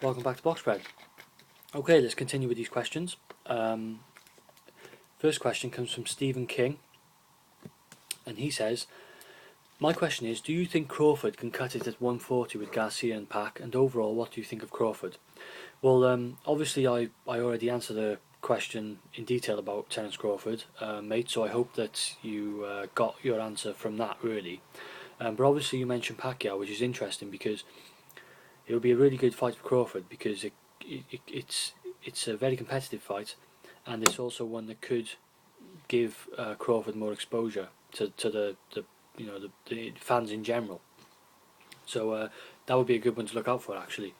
Welcome back to Box Spread. Okay, let's continue with these questions. First question comes from Stephen King, and he says, my question is, do you think Crawford can cut it at 140 with Garcia and Pac, and overall, what do you think of Crawford? Well, obviously I already answered the question in detail about Terence Crawford, mate, so I hope that you got your answer from that, really. But obviously you mentioned Pacquiao, which is interesting because it would be a really good fight for Crawford because it's a very competitive fight, and it's also one that could give Crawford more exposure to the fans in general. So that would be a good one to look out for, actually.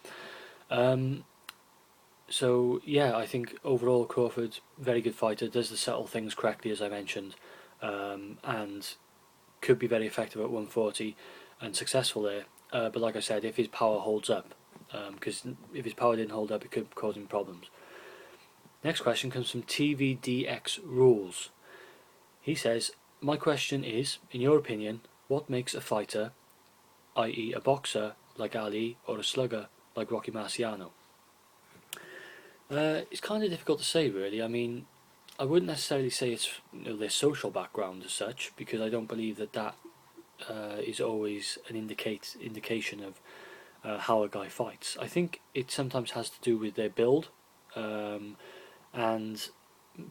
So yeah, I think overall Crawford, very good fighter, does the subtle things correctly as I mentioned, and could be very effective at 140 and successful there. But like I said, if his power holds up, because if his power didn't hold up, it could cause him problems. Next question comes from TVDX Rules. He says, my question is, in your opinion, what makes a fighter, i.e. a boxer like Ali or a slugger like Rocky Marciano? It's kind of difficult to say, really. I mean, I wouldn't necessarily say it's their social background as such, because I don't believe that is always an indication of how a guy fights. I think it sometimes has to do with their build, and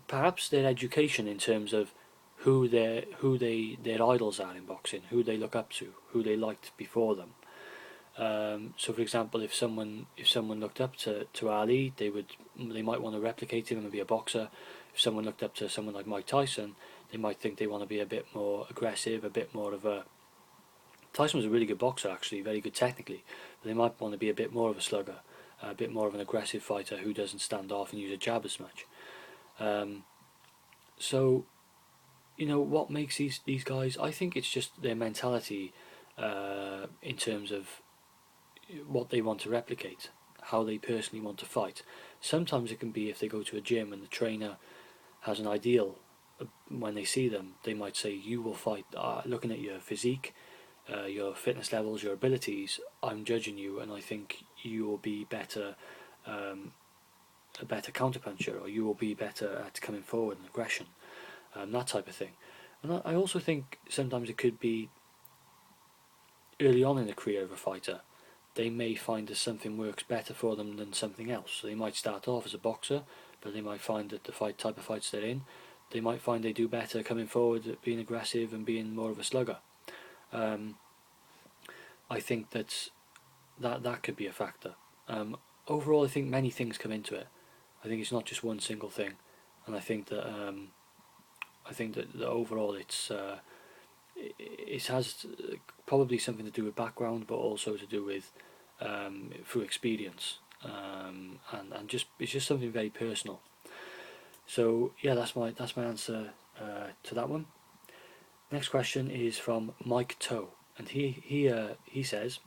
perhaps their education in terms of who their idols are in boxing, who they look up to, who they liked before them. So, for example, if someone looked up to Ali, they might want to replicate him and be a boxer. If someone looked up to someone like Mike Tyson, they might think they want to be a bit more aggressive, a bit more of a. Tyson was a really good boxer, actually, very good technically. But they might want to be a bit more of a slugger, a bit more of an aggressive fighter who doesn't stand off and use a jab as much. So, what makes these guys? I think it's just their mentality in terms of what they want to replicate, how they personally want to fight. Sometimes it can be if they go to a gym and the trainer has an ideal. When they see them, they might say, "You will fight." Looking at your physique, your fitness levels, your abilities, I'm judging you, and I think you will be better, a better counterpuncher, or you will be better at coming forward and aggression, that type of thing. And I also think sometimes it could be early on in the career of a fighter. They may find that something works better for them than something else. So they might start off as a boxer, but they might find that the type of fights they're in, they might find they do better coming forward, being aggressive and being more of a slugger. I think that could be a factor. Overall, I think many things come into it. I think it's not just one single thing, and I think that overall it has probably something to do with background, but also to do with through experience, and just it's just something very personal. So yeah, that's my answer to that one. Next question is from Mike Toe, and he says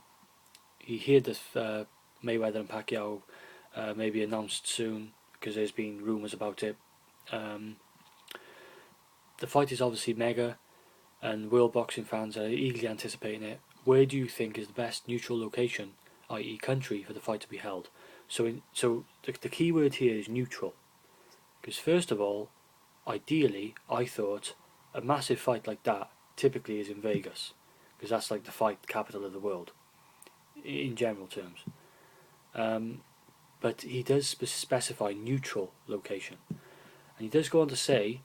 he heard that Mayweather and Pacquiao may be announced soon because there's been rumours about it. The fight is obviously mega, and world boxing fans are eagerly anticipating it. Where do you think is the best neutral location, i.e. country, for the fight to be held? So the key word here is neutral. Because first of all, ideally, I thought a massive fight like that typically is in Vegas. Because that's like the fight capital of the world, in general terms. But he does specify neutral location. And he does go on to say,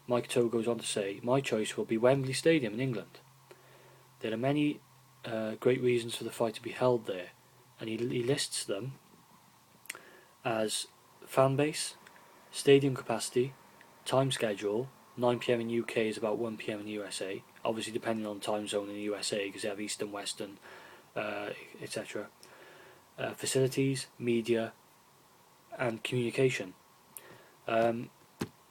Mike Toe goes on to say, my choice will be Wembley Stadium in England. There are many great reasons for the fight to be held there, and he lists them as fan base, stadium capacity, time schedule. 9 p.m. in UK is about 1 p.m. in USA. Obviously, depending on time zone in the USA, because they have Eastern, Western, etc. Facilities, media, and communication. And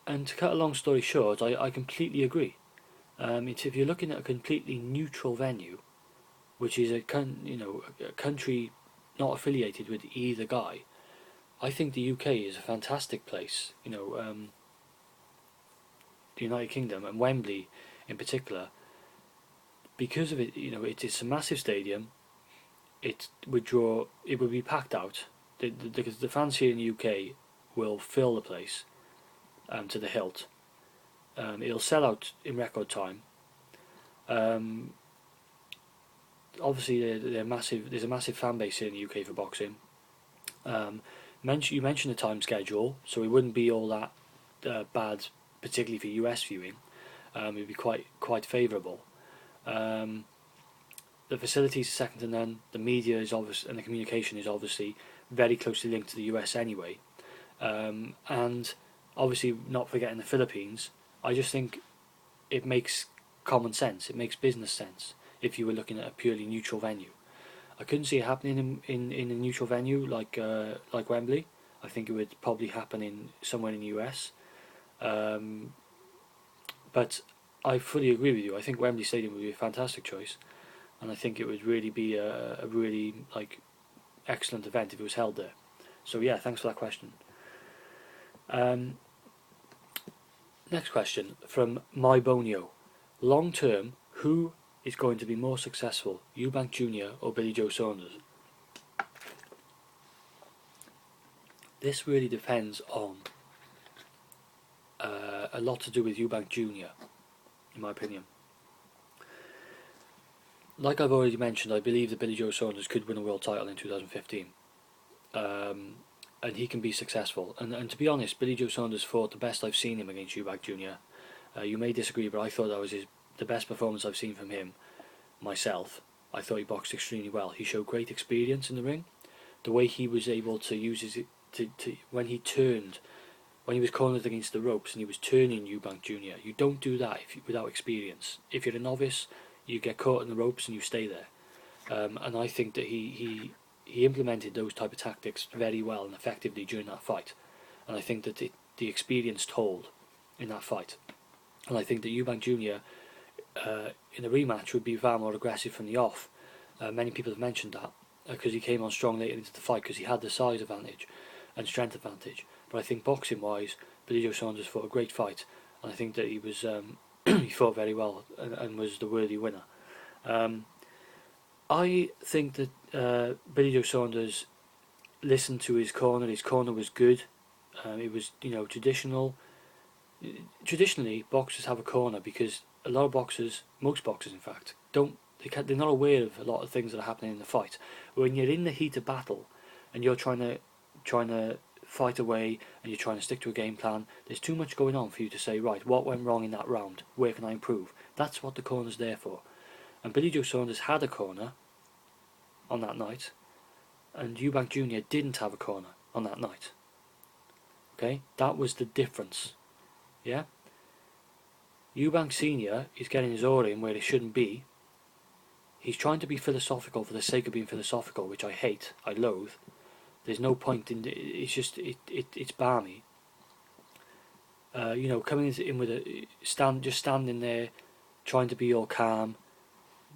to cut a long story short, I completely agree. If you're looking at a completely neutral venue, which is a country not affiliated with either guy, I think the UK is a fantastic place. The United Kingdom and Wembley in particular, because of it. It's a massive stadium. It would be packed out. because the fans here in the UK will fill the place to the hilt. It'll sell out in record time. Obviously, they're massive. There's a massive fan base here in the UK for boxing. You mentioned the time schedule, so it wouldn't be all that bad, particularly for US viewing. It'd be quite favourable. The facilities are second to none. The media is obvious, and the communication is obviously very closely linked to the US anyway. And obviously, not forgetting the Philippines, I just think it makes common sense. It makes business sense if you were looking at a purely neutral venue. I couldn't see it happening in a neutral venue like Wembley. I think it would probably happen in somewhere in the US. But I fully agree with you. I think Wembley Stadium would be a fantastic choice, and I think it would really be a really excellent event if it was held there. So yeah, thanks for that question. Next question from My Bonio. Long term, who is going to be more successful, Eubank Jr. or Billy Joe Saunders? This really depends on a lot to do with Eubank Jr., in my opinion. Like I've already mentioned, I believe that Billy Joe Saunders could win a world title in 2015. And he can be successful. And to be honest, Billy Joe Saunders fought the best I've seen him against Eubank Jr. You may disagree, but I thought that was the best performance I've seen from him myself. I thought he boxed extremely well. He showed great experience in the ring. The way he was able to use his when he was cornered against the ropes and he was turning Eubank Jr. You don't do that without experience. If you're a novice, you get caught in the ropes and you stay there. And I think that he implemented those type of tactics very well and effectively during that fight. And I think that the experience told in that fight. And I think that Eubank Jr. In a rematch would be far more aggressive from the off. Many people have mentioned that because he came on strong later into the fight because he had the size advantage and strength advantage. But I think boxing wise, Billy Joe Saunders fought a great fight, and I think that he was he fought very well and was the worthy winner. I think that Billy Joe Saunders listened to his corner. His corner was good. It was traditional. Traditionally, boxers have a corner because a lot of boxers, most boxers in fact, they're not aware of a lot of things that are happening in the fight. When you're in the heat of battle and you're trying to fight away and you're trying to stick to a game plan, there's too much going on for you to say, right, what went wrong in that round? Where can I improve? That's what the corner's there for. And Billy Joe Saunders had a corner on that night, and Eubank Jr. didn't have a corner on that night. Okay, that was the difference. Yeah? Eubank Sr. is getting his aura in where it shouldn't be. He's trying to be philosophical for the sake of being philosophical, which I hate, I loathe. There's no point in it's just it's balmy. Coming in with just standing there, trying to be all calm.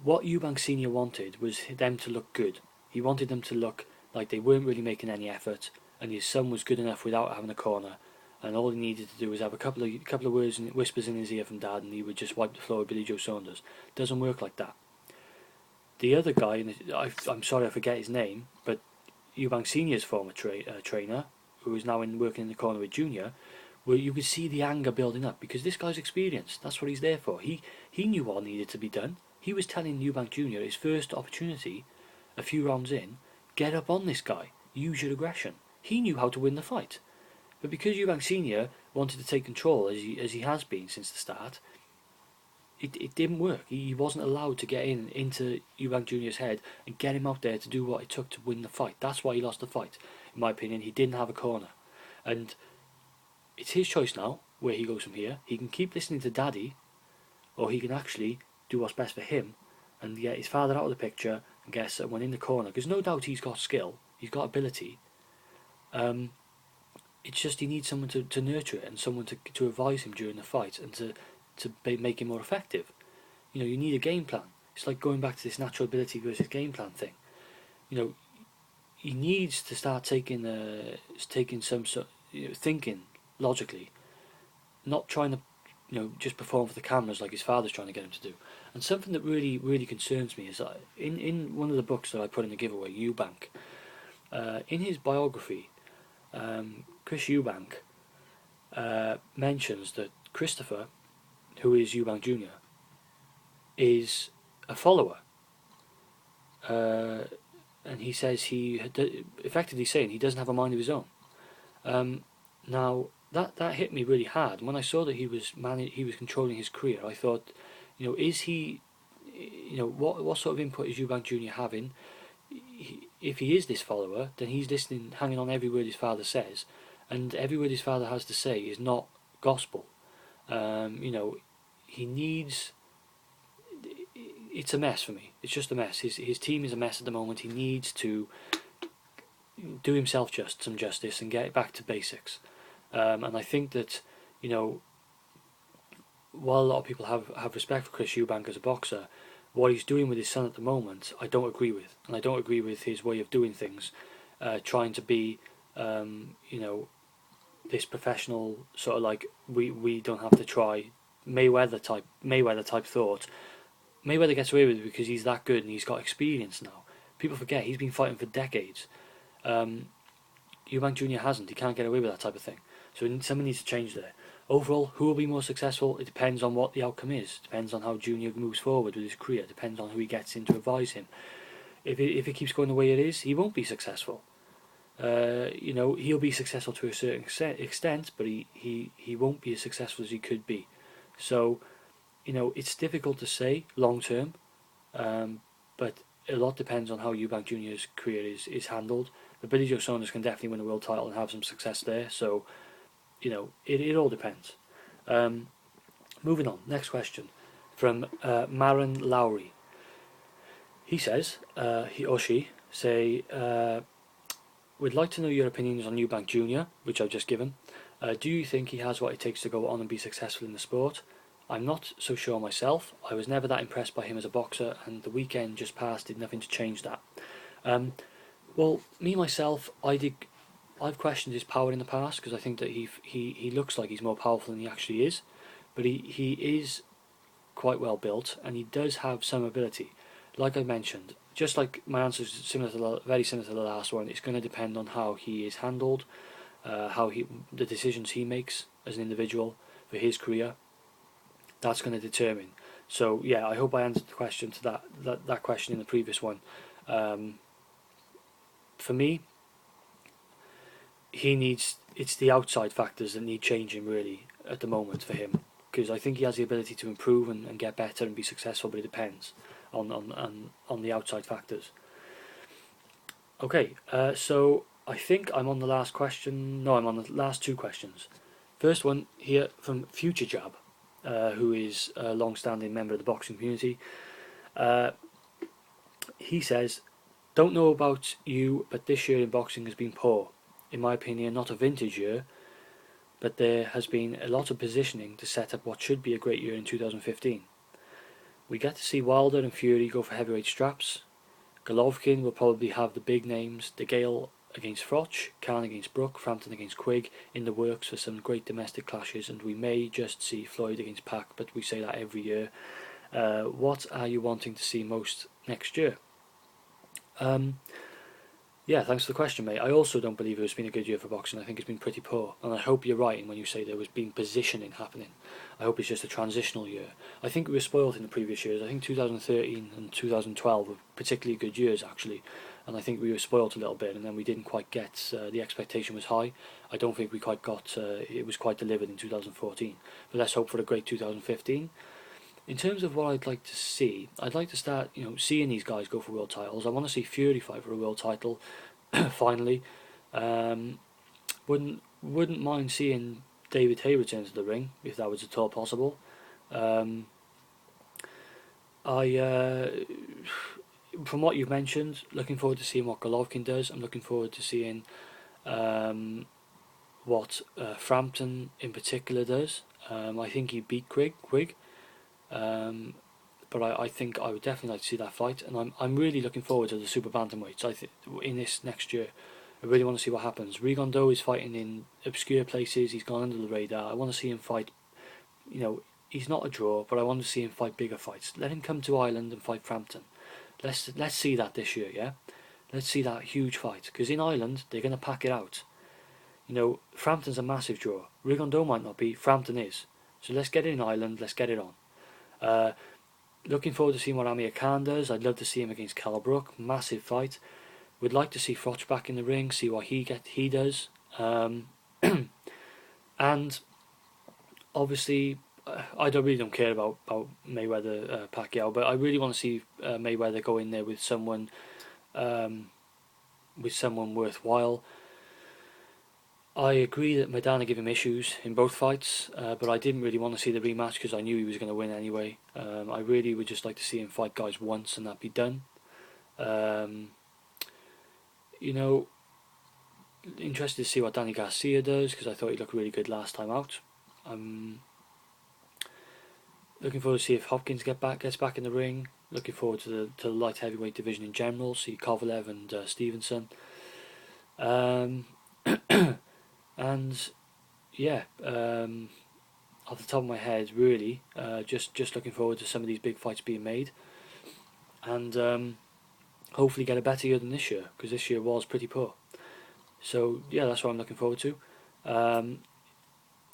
What Eubank Senior wanted was them to look good. He wanted them to look like they weren't really making any effort, and his son was good enough without having a corner. And all he needed to do was have a couple of words and whispers in his ear from Dad, and he would just wipe the floor with Billy Joe Saunders. Doesn't work like that. The other guy, I'm sorry I forget his name, but Eubank Senior's former trainer, who is now working in the corner with Junior, where you could see the anger building up because this guy's experienced. That's what he's there for. He knew what needed to be done. He was telling Eubank Junior his first opportunity, a few rounds in, get up on this guy, use your aggression. He knew how to win the fight. But because Eubank Senior wanted to take control, as he has been since the start, it didn't work. He wasn't allowed to get into Eubank Junior's head and get him out there to do what it took to win the fight. That's why he lost the fight. In my opinion, he didn't have a corner. And it's his choice now, where he goes from here. He can keep listening to Daddy, or he can actually do what's best for him and get his father out of the picture and get someone in the corner. Because no doubt he's got skill, he's got ability. It's just he needs someone to nurture it and someone to advise him during the fight and to make him more effective. You need a game plan. It's like going back to this natural ability versus game plan thing. He needs to start taking some sort, thinking logically, not trying to, just perform for the cameras like his father's trying to get him to do. And something that really, really concerns me is that in one of the books that I put in the giveaway, Eubank, In his biography, Chris Eubank mentions that Christopher, who is Eubank Jr., is a follower. And he says effectively saying he doesn't have a mind of his own. Now that hit me really hard. When I saw that he was controlling his career, I thought, is he, what sort of input is Eubank Jr. having? If he is this follower, then he's listening, hanging on every word his father says, and every word his father has to say is not gospel. He needs. It's a mess for me. It's just a mess. His team is a mess at the moment. He needs to do himself some justice and get back to basics. And I think that, while a lot of people have respect for Chris Eubank as a boxer, what he's doing with his son at the moment, I don't agree with. And I don't agree with his way of doing things, trying to be, this professional sort of like, we don't have to try Mayweather type thought. Mayweather gets away with it because he's that good and he's got experience now. People forget he's been fighting for decades. Eubank Jr. hasn't. He can't get away with that type of thing. So something needs to change there. Overall, who will be more successful? It depends on what the outcome is. It depends on how Junior moves forward with his career. It depends on who he gets in to advise him. If it keeps going the way it is, he won't be successful. He'll be successful to a certain extent, but he won't be as successful as he could be. So, it's difficult to say long term, but a lot depends on how Eubank Jr.'s career is handled. But Billy Joe Saunders can definitely win a world title and have some success there. So, it all depends. Moving on, next question from Marin Lowry. He says, he or she say, we'd like to know your opinions on Eubank Jr., which I've just given. Do you think he has what it takes to go on and be successful in the sport? I'm not so sure myself. I was never that impressed by him as a boxer, and the weekend just passed did nothing to change that. Well, me myself, I've questioned his power in the past because I think that he looks like he's more powerful than he actually is, but he is quite well built and he does have some ability. Like I mentioned, just like my answer is very similar to the last one, it's going to depend on how he is handled, the decisions he makes as an individual for his career. That's going to determine. So yeah, I hope I answered the question to that question in the previous one. For me, it's the outside factors that need changing really at the moment for him, because I think he has the ability to improve and get better and be successful, but it depends on the outside factors. Okay, so I think I'm on the last question. No, I'm on the last two questions. First one here from Future Jab, who is a long-standing member of the boxing community. He says, don't know about you, but this year in boxing has been poor. In my opinion, not a vintage year, but there has been a lot of positioning to set up what should be a great year in 2015. We get to see Wilder and Fury go for heavyweight straps. Golovkin will probably have the big names, DeGale against Froch, Khan against Brook, Frampton against Quigg in the works for some great domestic clashes, and we may just see Floyd against Pac, but we say that every year. What are you wanting to see most next year? Yeah, thanks for the question, mate. I also don't believe it's been a good year for boxing. I think it's been pretty poor, and I hope you're right when you say there was been positioning happening. I hope it's just a transitional year. I think we were spoiled in the previous years. I think 2013 and 2012 were particularly good years, actually, and I think we were spoiled a little bit, and then we didn't quite get, the expectation was high. I don't think we quite got, it was quite delivered in 2014, but let's hope for a great 2015. In terms of what I'd like to see, I'd like to start, seeing these guys go for world titles. I want to see Fury fight for a world title, finally. Wouldn't mind seeing David Haye return to the ring if that was at all possible. From what you've mentioned, looking forward to seeing what Golovkin does. I'm looking forward to seeing what Frampton in particular does. I think he beat Quigg. But I think I would definitely like to see that fight, and I'm really looking forward to the super bantamweights. I think in this next year, I really want to see what happens. Rigondeaux is fighting in obscure places. He's gone under the radar. I want to see him fight. He's not a draw, but I want to see him fight bigger fights. Let him come to Ireland and fight Frampton. Let's see that this year. Yeah, Let's see that huge fight, because in Ireland they're going to pack it out. You know, Frampton's a massive draw. Rigondeaux might not be, Frampton is. So let's get it in Ireland, let's get it on. Looking forward to seeing what Amir Khan does. I'd love to see him against Cal Brook, massive fight. Would like to see Froch back in the ring, see what he does. And obviously, I really don't care about Mayweather Pacquiao, but I really want to see Mayweather go in there with someone worthwhile. I agree that Maidana gave him issues in both fights, but I didn't really want to see the rematch because I knew he was going to win anyway. I really would just like to see him fight guys once and that be done. You know, interested to see what Danny Garcia does because I thought he looked really good last time out. I'm looking forward to see if Hopkins gets back in the ring. Looking forward to the light heavyweight division in general. See Kovalev and Stevenson. And yeah, off the top of my head, really, just looking forward to some of these big fights being made, and hopefully get a better year than this year, because this year was pretty poor. So yeah, that's what I'm looking forward to.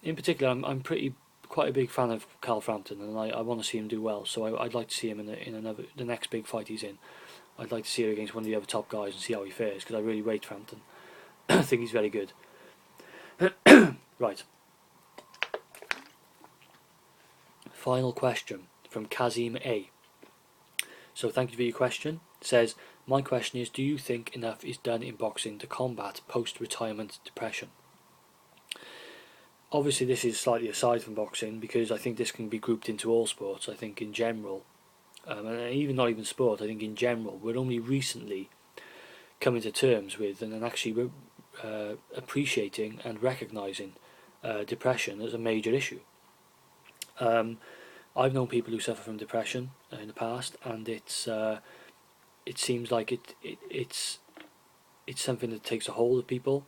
In particular, I'm quite a big fan of Carl Frampton, and I want to see him do well. So I'd like to see him in the next big fight he's in. I'd like to see him against one of the other top guys and see how he fares, because I really rate Frampton. I think he's very good. Right. Final question from Kazim A. So thank you for your question. It says, my question is, do you think enough is done in boxing to combat post-retirement depression? Obviously this is slightly aside from boxing, because I think this can be grouped into all sports. I think in general, and even not even sport, I think in general, we're only recently coming to terms with and actually appreciating and recognising depression as a major issue. I've known people who suffer from depression in the past, and it seems like it's something that takes a hold of people,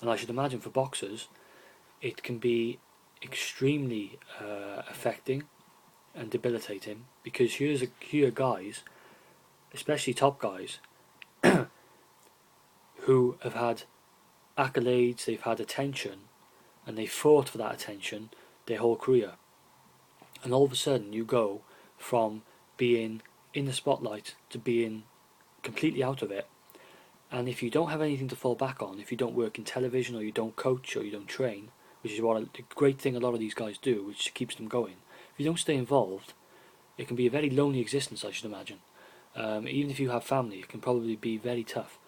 and I should imagine for boxers it can be extremely affecting and debilitating, because here are guys, especially top guys, who have had accolades, they've had attention, and they fought for that attention their whole career, and all of a sudden you go from being in the spotlight to being completely out of it, and if you don't have anything to fall back on, if you don't work in television, or you don't coach, or you don't train, which is what the great thing a lot of these guys do, which keeps them going, if you don't stay involved, it can be a very lonely existence, I should imagine. Even if you have family, it can probably be very tough.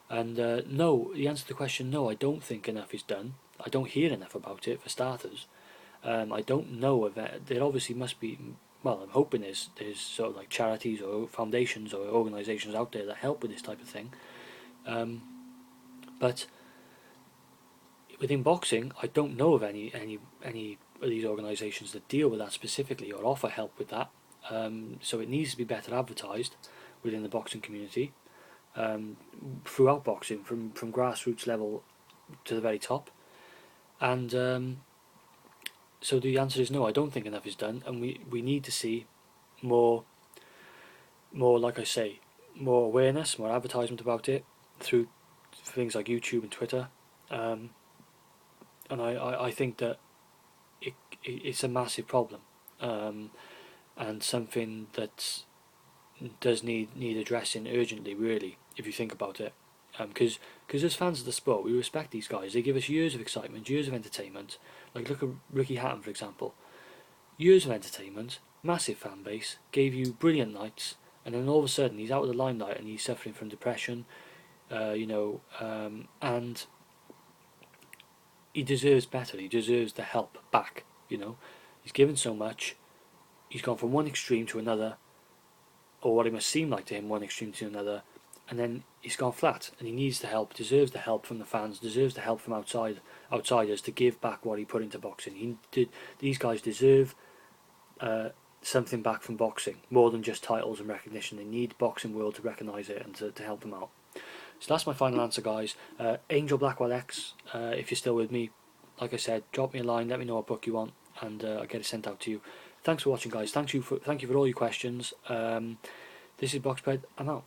And no, the answer to the question, no, I don't think enough is done. I don't hear enough about it, for starters. I don't know of it. There obviously must be, well, I'm hoping there's sort of like charities or foundations or organisations out there that help with this type of thing. But within boxing, I don't know of any of these organisations that deal with that specifically or offer help with that. So it needs to be better advertised within the boxing community, throughout boxing, from grassroots level to the very top. And so the answer is no, I don't think enough is done, and we need to see more, like I say, more awareness, more advertisement about it through things like YouTube and Twitter. And I think that it's a massive problem, and something that does need addressing urgently, really, if you think about it. Because as fans of the sport, we respect these guys. They give us years of excitement, years of entertainment. Like, look at Ricky Hatton, for example. Years of entertainment, massive fan base, gave you brilliant nights, and then all of a sudden he's out of the limelight and he's suffering from depression, and he deserves better. He deserves the help back, He's given so much. He's gone from one extreme to another, or what it must seem like to him, one extreme to another, and then he's gone flat, and he needs the help, deserves the help from the fans, deserves the help from outsiders to give back what he put into boxing. These guys deserve something back from boxing, more than just titles and recognition. They need boxing world to recognise it and to help them out. So that's my final answer, guys. Angel Blackwell X, if you're still with me, like I said, drop me a line, let me know what book you want, and I'll get it sent out to you. Thanks for watching, guys. Thank you for all your questions. This is Boxpred. I'm out.